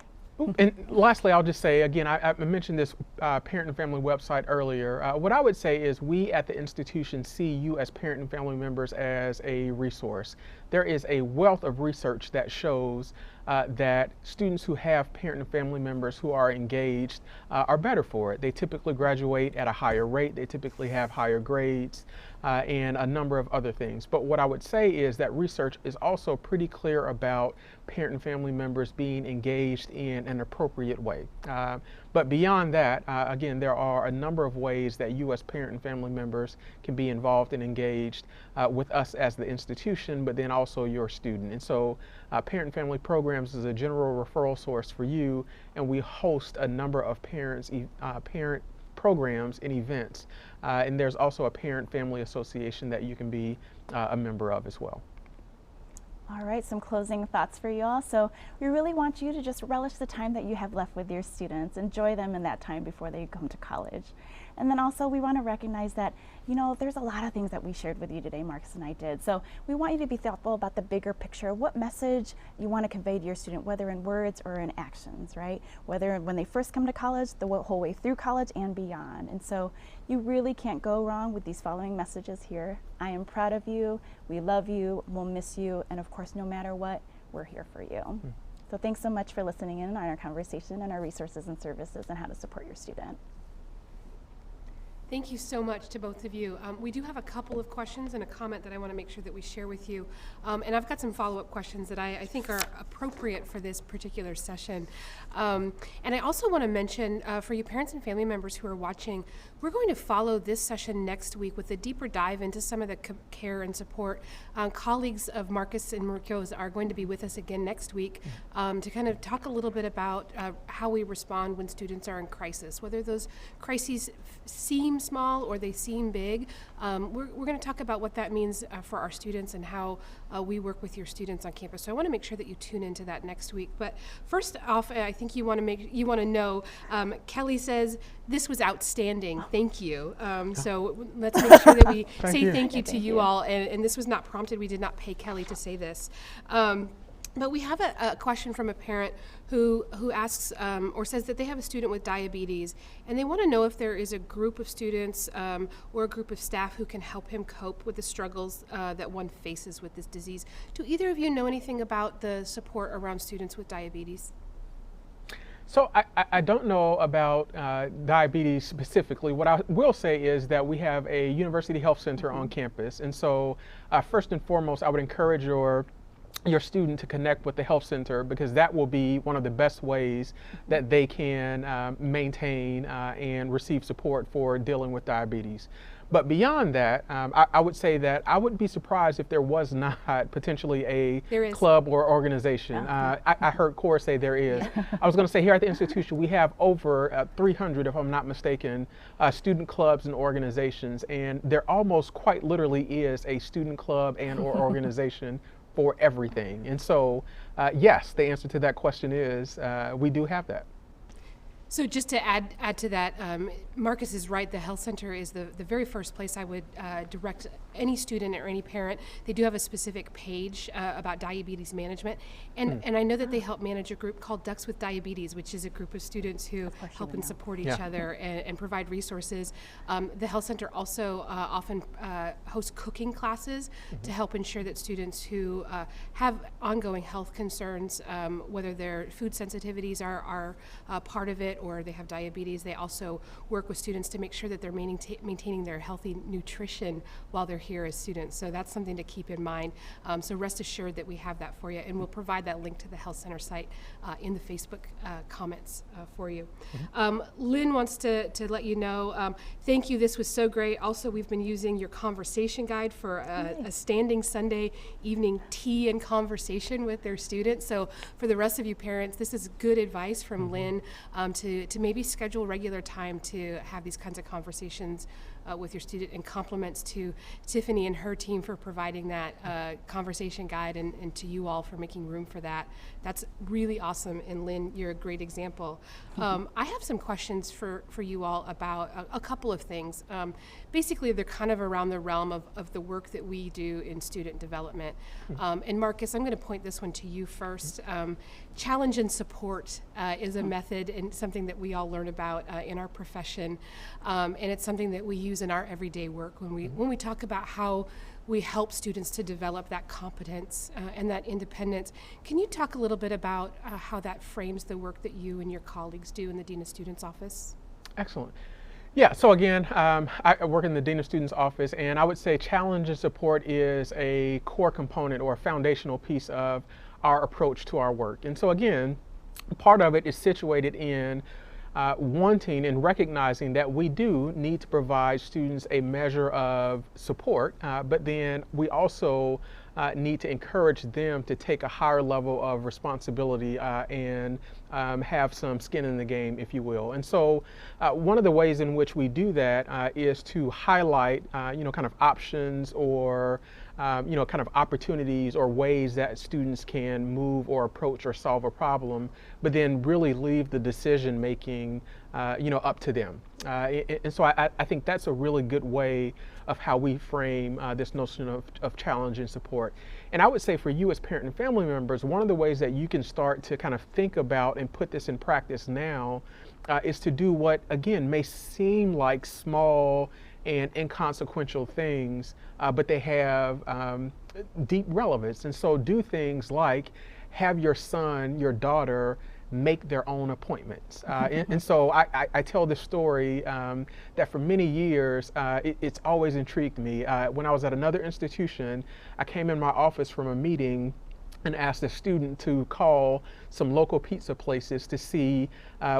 And lastly, I'll just say, again, I mentioned this parent and family website earlier. What I would say is we at the institution see you as parent and family members as a resource. There is a wealth of research that shows that students who have parent and family members who are engaged are better for it. They typically graduate at a higher rate. They typically have higher grades and a number of other things. But what I would say is that research is also pretty clear about parent and family members being engaged in an appropriate way. But beyond that, again, there are a number of ways that you as parent and family members can be involved and engaged with us as the institution, but then also your student. And so Parent and Family Programs is a general referral source for you, and we host a number of parent programs and events. And there's also a Parent Family Association that you can be a member of as well. All right, some closing thoughts for you all. So we really want you to just relish the time that you have left with your students. Enjoy them in that time before they come to college. And then also we want to recognize that, there's a lot of things that we shared with you today, Marcus and I did. So we want you to be thoughtful about the bigger picture, what message you want to convey to your student, whether in words or in actions, right? Whether when they first come to college, the whole way through college and beyond. And so you really can't go wrong with these following messages here. I am proud of you, we love you, we'll miss you, and of course, no matter what, we're here for you. So thanks so much for listening in on our conversation and our resources and services and how to support your student. Thank you so much to both of you. We do have a couple of questions and a comment that I want to make sure that we share with you. And I've got some follow-up questions that I think are appropriate for this particular session. And I also want to mention for you parents and family members who are watching, we're going to follow this session next week with a deeper dive into some of the care and support. Colleagues of Marcus and Mariko's are going to be with us again next week to kind of talk a little bit about how we respond when students are in crisis, whether those crises seem small or they seem big. We're going to talk about what that means for our students and how we work with your students on campus. So I want to make sure that you tune into that next week. But first off, I think you want to know. Kelly says this was outstanding. Thank you. So let's make sure that we say thank you to you all. And this was not prompted. We did not pay Kelly to say this. But we have a question from a parent who asks or says that they have a student with diabetes, and they want to know if there is a group of students or a group of staff who can help him cope with the struggles that one faces with this disease. Do either of you know anything about the support around students with diabetes? So I don't know about diabetes specifically. What I will say is that we have a university health center on campus, and so first and foremost, I would encourage your student to connect with the health center, because that will be one of the best ways that they can maintain and receive support for dealing with diabetes. But beyond that, I would say that I wouldn't be surprised if there was not potentially a club or organization. I heard Cora say there is. I was going to say here at the institution we have over 300, if I'm not mistaken, student clubs and organizations, and there almost quite literally is a student club and or organization for everything. And so, yes, the answer to that question is we do have that. So just to add to that, Marcus is right. The health center is the very first place I would direct any student or any parent. They do have a specific page about diabetes management. And I know that they help manage a group called Ducks with Diabetes, which is a group of students who help and support each other and provide resources. The health center also often hosts cooking classes to help ensure that students who have ongoing health concerns, whether their food sensitivities are part of it or they have diabetes, they also work with students to make sure that they're maintaining their healthy nutrition while they're here as students. So that's something to keep in mind. So rest assured that we have that for you, and we'll provide that link to the health center site in the Facebook comments for you. Lynn wants to let you know, thank you, this was so great. Also, we've been using your conversation guide for a standing Sunday evening tea and conversation with their students. So for the rest of you parents, this is good advice from Lynn to maybe schedule regular time to have these kinds of conversations with your student, and compliments to Tiffany and her team for providing that conversation guide, and to you all for making room for that. That's really awesome, and Lynn, you're a great example. I have some questions for you all about a couple of things. Basically, they're kind of around the realm of the work that we do in student development. And Marcus, I'm going to point this one to you first. Challenge and support is a method and something that we all learn about in our profession, and it's something that we use in our everyday work when we talk about how we help students to develop that competence and that independence. Can you talk a little bit about how that frames the work that you and your colleagues do in the Dean of Students office? Excellent. Yeah, so again, I work in the Dean of Students office, and I would say challenge and support is a core component or a foundational piece of our approach to our work. And so again, part of it is situated in wanting and recognizing that we do need to provide students a measure of support, but then we also need to encourage them to take a higher level of responsibility and have some skin in the game, if you will. And so one of the ways in which we do that is to highlight, kind of options or kind of opportunities or ways that students can move or approach or solve a problem, but then really leave the decision making, up to them. And so I think that's a really good way of how we frame this notion of challenge and support. And I would say for you as parent and family members, one of the ways that you can start to kind of think about and put this in practice now is to do what, again, may seem like small and inconsequential things, but they have deep relevance. And so do things like have your son, your daughter, make their own appointments. And so I tell this story that for many years, it's always intrigued me. When I was at another institution, I came in my office from a meeting and asked a student to call some local pizza places to see,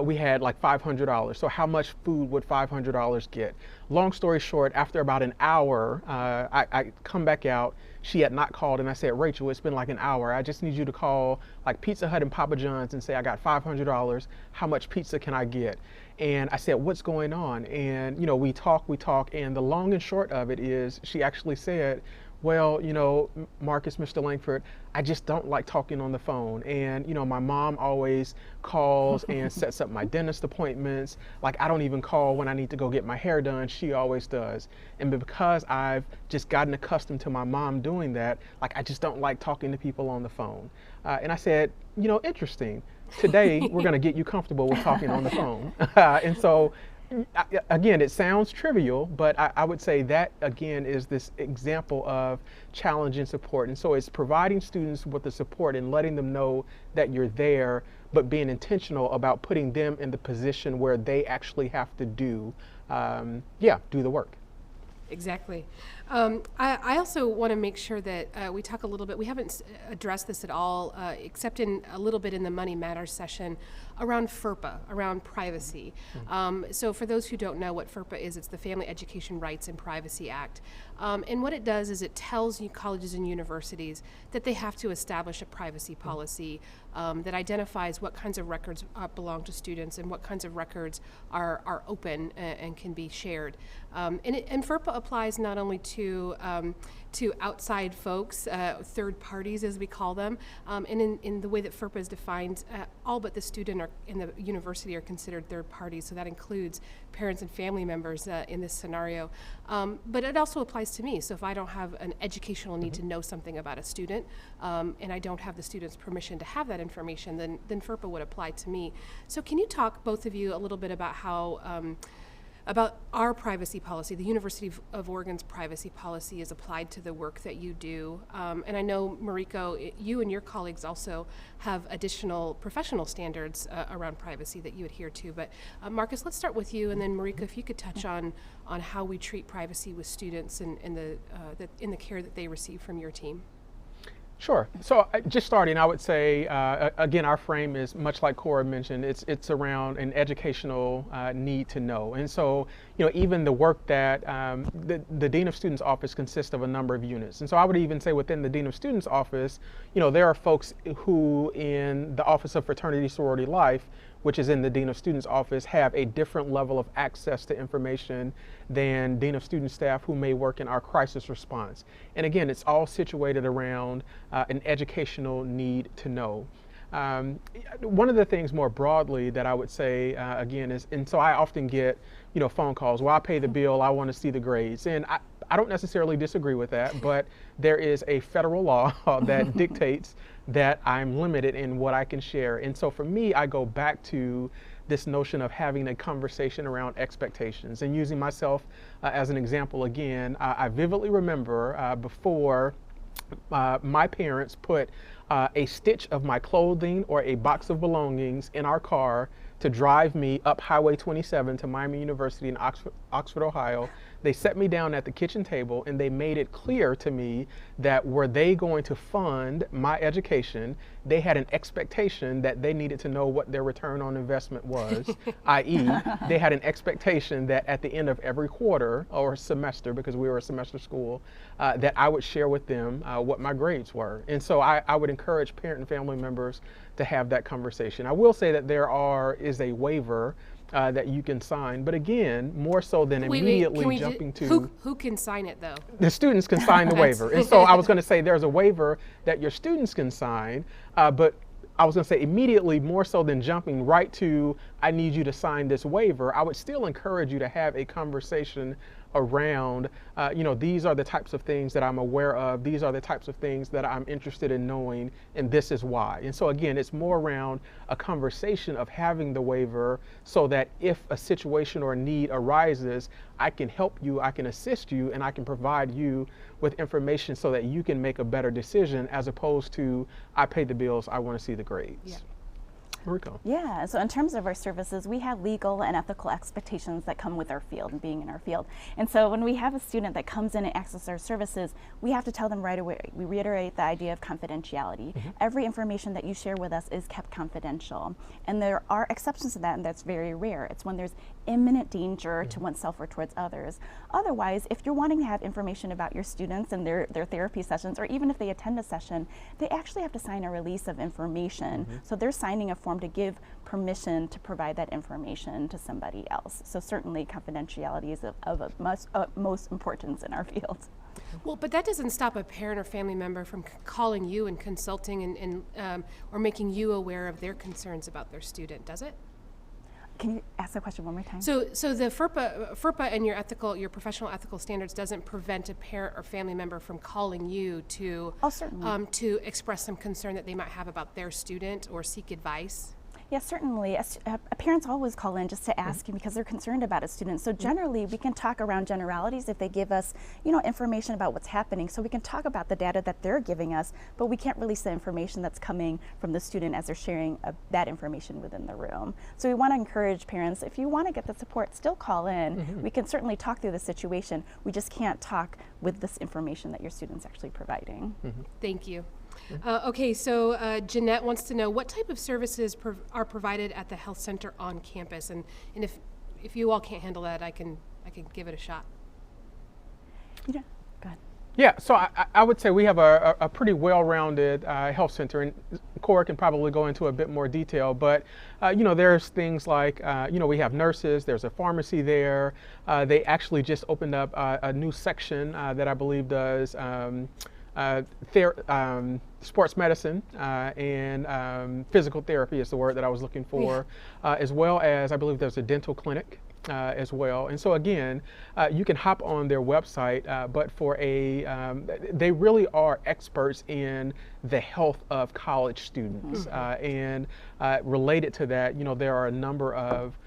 we had like $500. So how much food would $500 get? Long story short, after about an hour, I come back out. She had not called, and I said, Rachel, it's been like an hour. I just need you to call like Pizza Hut and Papa John's and say, I got $500. How much pizza can I get? And I said, what's going on? And, you know, we talk, and the long and short of it is she actually said, well, you know, Marcus, Mr. Langford, I just don't like talking on the phone. And, you know, my mom always calls and sets up my dentist appointments. Like, I don't even call when I need to go get my hair done. She always does. And because I've just gotten accustomed to my mom doing that, like, I just don't like talking to people on the phone. And I said, you know, interesting. Today, we're going to get you comfortable with talking on the phone. And so, again, it sounds trivial, but I would say that, again, is this example of challenge and support. And so it's providing students with the support and letting them know that you're there, but being intentional about putting them in the position where they actually have to do the work. Exactly. I also want to make sure that we talk a little bit, we haven't addressed this at all, except in a little bit in the Money Matters session, around FERPA, around privacy. So for those who don't know what FERPA is, it's the Family Education Rights and Privacy Act. And what it does is it tells colleges and universities that they have to establish a privacy policy that identifies what kinds of records belong to students and what kinds of records are open and can be shared. And FERPA applies not only to outside folks, third parties as we call them, and in the way that FERPA is defined, all but the student in the university are considered third parties, so that includes parents and family members in this scenario. But it also applies to me, so if I don't have an educational need to know something about a student, and I don't have the student's permission to have that information, then FERPA would apply to me. So can you talk, both of you, a little bit about how about our privacy policy, the University of Oregon's privacy policy is applied to the work that you do. And I know, Mariko, you and your colleagues also have additional professional standards around privacy that you adhere to. But Marcus, let's start with you, and then Mariko, if you could touch on how we treat privacy with students and in the care that they receive from your team. Sure. So just starting, I would say, again, our frame is much like Cora mentioned, it's around an educational need to know. And so, you know, even the work that the Dean of Students office consists of a number of units. And so I would even say within the Dean of Students office, you know, there are folks who in the Office of Fraternity Sorority Life, which is in the Dean of Students office, have a different level of access to information than Dean of Student staff who may work in our crisis response. And again, it's all situated around an educational need to know. One of the things more broadly that I would say, again, is, and so I often get, you know, phone calls, well, I pay the bill, I want to see the grades. And I don't necessarily disagree with that, but there is a federal law that dictates that I'm limited in what I can share. And so for me, I go back to this notion of having a conversation around expectations. And using myself as an example again, I vividly remember before my parents put a stitch of my clothing or a box of belongings in our car to drive me up Highway 27 to Miami University in Oxford, Ohio. They set me down at the kitchen table and they made it clear to me that were they going to fund my education, they had an expectation that they needed to know what their return on investment was, i.e. they had an expectation that at the end of every quarter or semester, because we were a semester school, that I would share with them what my grades were. And so I would encourage parent and family members to have that conversation. I will say that there is a waiver that you can sign, but again, more so than immediately jumping to... Who can sign it though? The students can sign the waiver. And so I was going to say there's a waiver that your students can sign, but I was going to say immediately, more so than jumping right to, I need you to sign this waiver, I would still encourage you to have a conversation around, you know, these are the types of things that I'm aware of, these are the types of things that I'm interested in knowing, and this is why. And so again, it's more around a conversation of having the waiver so that if a situation or a need arises, I can help you, I can assist you, and I can provide you with information so that you can make a better decision as opposed to, I pay the bills, I want to see the grades. Yeah. Mariko. Yeah, so in terms of our services, we have legal and ethical expectations that come with our field and being in our field. And so when we have a student that comes in and accesses our services, we have to tell them right away, we reiterate the idea of confidentiality. Every information that you share with us is kept confidential. And there are exceptions to that, and that's very rare. It's when there's imminent danger to oneself or towards others. Otherwise, if you're wanting to have information about your students and their therapy sessions, or even if they attend a session, they actually have to sign a release of information. So they're signing a form to give permission to provide that information to somebody else. So certainly confidentiality is of utmost importance in our field. Well, but that doesn't stop a parent or family member from calling you and consulting and or making you aware of their concerns about their student, does it? Can you ask the question one more time? So the FERPA and your professional ethical standards doesn't prevent a parent or family member from calling you to to express some concern that they might have about their student or seek advice? Yes, certainly. Parents always call in just to ask because they're concerned about a student. So generally, we can talk around generalities if they give us, information about what's happening. So we can talk about the data that they're giving us, but we can't release the information that's coming from the student as they're sharing that information within the room. So we want to encourage parents, if you want to get the support, still call in. We can certainly talk through the situation. We just can't talk with this information that your student's actually providing. Thank you. Okay, so Jeanette wants to know what type of services are provided at the health center on campus, and if you all can't handle that, I can give it a shot. Go ahead. Yeah, so I would say we have a pretty well-rounded health center, and Cora can probably go into a bit more detail, but there's things like, we have nurses, there's a pharmacy there. They actually just opened up a new section that I believe does sports medicine and physical therapy is the word that I was looking for, as well as I believe there's a dental clinic as well. And so again, you can hop on their website, but for they really are experts in the health of college students. And related to that, there are a number of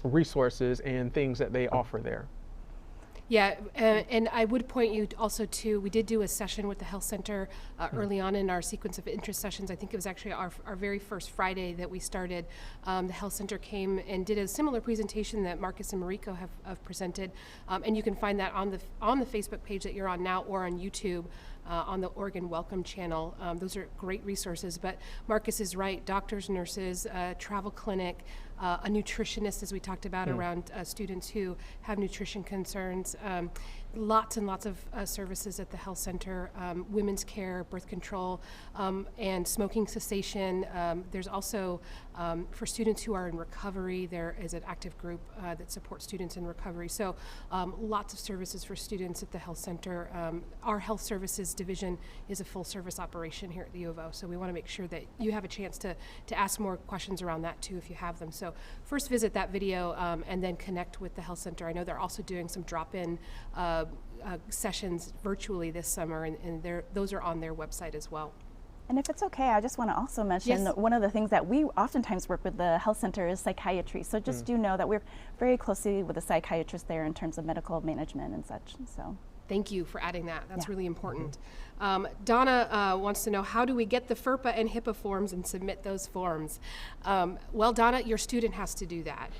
resources and things that they offer there. Yeah, and I would point you also to, we did do a session with the health center early on in our sequence of interest sessions. I think it was actually our very first Friday that we started. The health center came and did a similar presentation that Marcus and Mariko have presented, and you can find that on the Facebook page that you're on now or on YouTube. On the Oregon Welcome channel. Those are great resources, but Marcus is right, doctors, nurses, travel clinic, a nutritionist, as we talked about, around students who have nutrition concerns. Lots and lots of services at the health center, women's care, birth control, and smoking cessation. There's also, for students who are in recovery, there is an active group that supports students in recovery. So lots of services for students at the health center. Our health services division is a full service operation here at the U of O, so we want to make sure that you have a chance to ask more questions around that too if you have them. So first visit that video and then connect with the health center. I know they're also doing some drop-in sessions virtually this summer, and those are on their website as well. And if it's okay, I just want to also mention one of the things that we oftentimes work with the health center is psychiatry. So just do know that we're very closely with the psychiatrist there in terms of medical management and such. So thank you for adding that. That's really important. Donna wants to know, how do we get the FERPA and HIPAA forms and submit those forms? Well, Donna, your student has to do that.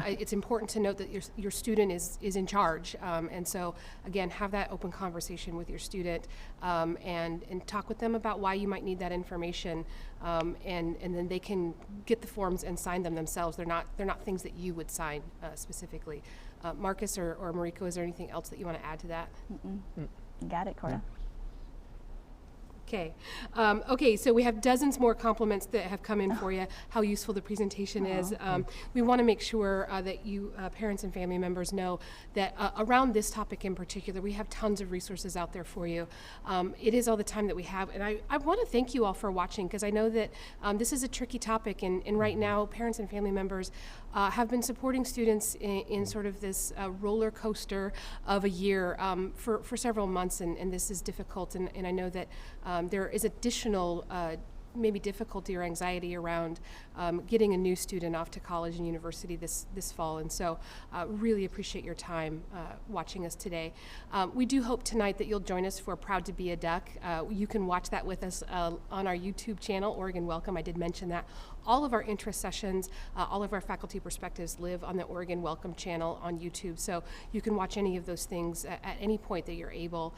It's important to note that your student is in charge, and so again, have that open conversation with your student and talk with them about why you might need that information, and then they can get the forms and sign them themselves. They're not things that you would sign specifically. Marcus or Mariko, is there anything else that you want to add to that? Got it, Cora. Okay. Okay, so we have dozens more compliments that have come in for you, how useful the presentation is. We want to make sure that you, parents and family members, know that around this topic in particular, we have tons of resources out there for you. It is all the time that we have, and I want to thank you all for watching, because I know that this is a tricky topic, and right now, parents and family members have been supporting students in sort of this roller coaster of a year for several months, and this is difficult, and I know that there is additional maybe difficulty or anxiety around getting a new student off to college and university this fall, and so really appreciate your time watching us today. We do hope tonight that you'll join us for Proud to Be a Duck. You can watch that with us on our YouTube channel, Oregon Welcome. I did mention that all of our interest sessions, all of our faculty perspectives live on the Oregon Welcome channel on YouTube, so you can watch any of those things at any point that you're able.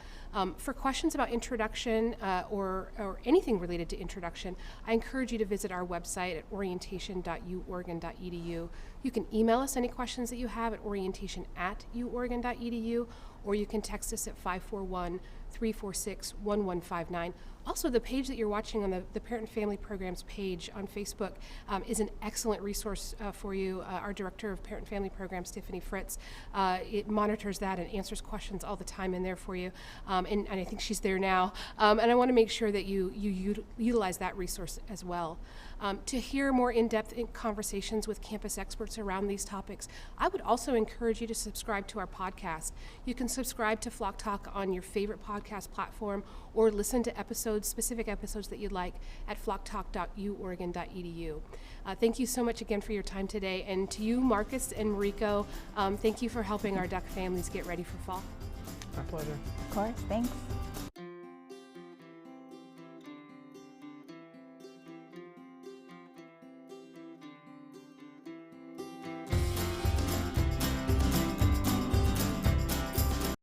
For questions about introduction or anything related to introduction, I encourage you to visit our website at orientation.uoregon.edu. You can email us any questions that you have at orientation@uoregon.edu, or you can text us at 541-346-1159. Also, the page that you're watching on the Parent and Family Programs page on Facebook is an excellent resource for you. Our Director of Parent and Family Programs, Tiffany Fritz, it monitors that and answers questions all the time in there for you. And I think she's there now. And I want to make sure that you utilize that resource as well. To hear more in-depth conversations with campus experts around these topics, I would also encourage you to subscribe to our podcast. You can subscribe to Flock Talk on your favorite podcast platform, or listen to specific episodes that you'd like at flocktalk.uoregon.edu. Thank you so much again for your time today, and to you, Marcus and Mariko, thank you for helping our duck families get ready for fall. My pleasure. Of course, thanks.